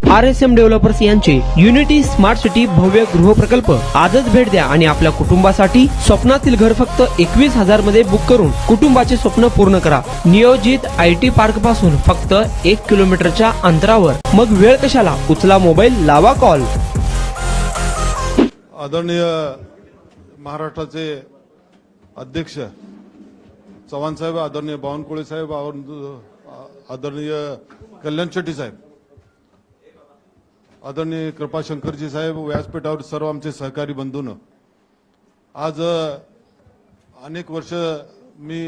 RSM developers यांचे unity smart city भव्य गृह प्रकल्प आजच भेट द्या आणि आपल्या कुटुंबासाठी स्वप्नातील घर फक्त 21,000 मध्ये बुक करून कुटुंबाचे स्वप्न पूर्ण करा। नियोजित IT पार्क पासून फक्त 1 किलोमीटरच्या अंतरावर। मग वेळ कशाला, उचला मोबाईल, लावा कॉल। आदरणीय महाराष्ट्राचे अध्यक्ष चव्हाण साहेब, आदरणीय बावनकुळे साहेब, आदरणीय कल्याण शेट्टी साहेब, आदरणीय कृपाशंकरजी साहेब, व्यासपीठावर सर्व आमचे सहकारी बंधूंनो, आज अनेक वर्ष मी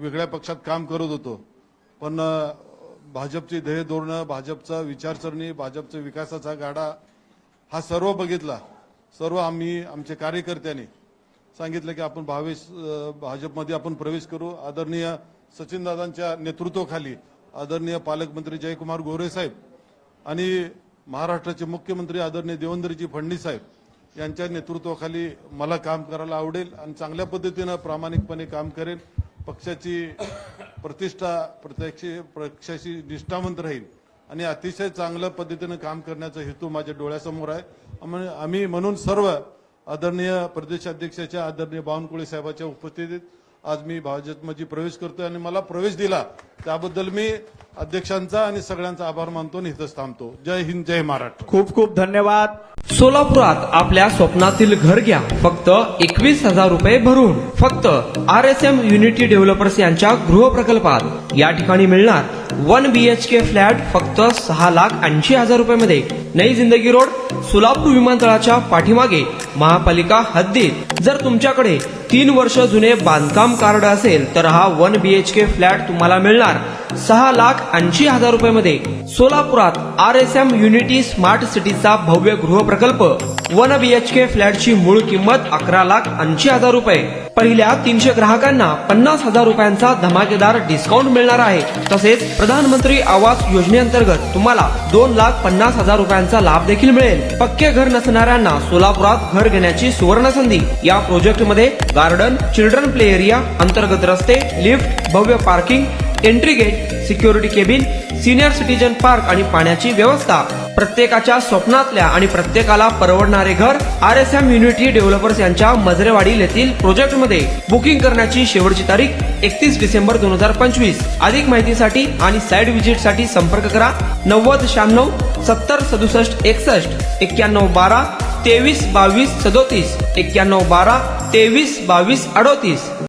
वेगळ्या पक्षात काम करत होतो, पण भाजपची ध्येय धोरणं, भाजपचा विचारसरणी, भाजपचा विकासाचा गाडा हा सर्व बघितला। सर्व आम्ही आमचे कार्यकर्त्यांनी सांगितलं की आपण भाजपमध्ये आपण प्रवेश करू। आदरणीय सचिनदादांच्या नेतृत्वाखाली आदरणीय पालकमंत्री जयकुमार गोरे साहेब आणि महाराष्ट्राचे मुख्यमंत्री आदरणीय देवेंद्रजी फडणवीस साहेब यांच्या नेतृत्वाखाली मला काम करायला आवडेल आणि चांगल्या पद्धतीने प्रामाणिकपणे काम करेन। पक्षाची प्रतिष्ठा पक्षाशी निष्ठावंत राहील आणि अतिशय चांगल्या पद्धतीने काम करण्याचा हेतू माझ्या डोळ्यासमोर आहे। आम्ही म्हणून सर्व आदरणीय प्रदेशाध्यक्षाच्या आदरणीय बावनकुळे साहेबांच्या उपस्थितीत आज मी भाजपमध्ये प्रवेश करतोय आणि मला प्रवेश दिला त्याबद्दल मी अध्यक्षांचा आणि सगळ्यांचा आभार मानतो आणि इथंच थांबतो। जय हिंद, जय महाराष्ट्र। खूप खूप धन्यवाद। सोलापुरात आपल्या स्वप्नातील घर घ्या फक्त 21,000 रुपये भरून। फक्त RSM युनिटी डेव्हलपर्स यांच्या गृह प्रकल्पात या ठिकाणी मिळणार 1 BHK फ्लॅट फक्त 6,80,000 रुपये मध्ये। नई जिंदगी रोड, सोलापूर विमानतळाच्या पाठीमागे, महापालिका हद्दीत। जर तुमच्याकडे 3 वर्ष जुने बांधकाम कार्ड असेल तर हा 1 BHK फ्लॅट तुम्हाला मिळणार 6,80,000 रुपये मध्ये। सोलापुरात RSM युनिटी स्मार्ट सिटीचा भव्य गृह प्रकल्प 1 BHK फ्लॅटची मूळ किंमत 11,80,000 रुपये। पहिल्या 300 ग्राहकांना 50,000 रुपयांचा धमाकेदार डिस्काउंट मिळणार आहे। तसेच प्रधानमंत्री आवास योजनेअंतर्गत तुम्हाला 2,50,000 रुपयांचा लाभ देखील मिळेल। पक्के घर नसणाऱ्यांना सोलापुरात घर घेण्याची सुवर्ण संधी। या प्रोजेक्ट मध्ये गार्डन, चिल्ड्रन प्ले एरिया, अंतर्गत रस्ते, लिफ्ट, भव्य parking, entry gate, security cabin, senior citizen park आणि पाण्याची व्यवस्था। प्रत्येकाच्या स्वप्नातल्या आणि प्रत्येकाला परवडणारे घर RSM युनिटी डेव्हलपर्स यांच्या मजरेवाडी येथील प्रोजेक्ट मध्ये। बुकिंग करण्याची शेवटची तारीख 31 डिसेंबर 2025। अधिक माहितीसाठी आणि साइट व्हिजिट साठी संपर्क करा 9096 70 67 61 91 12 23 22 37 91 12 23 22 38।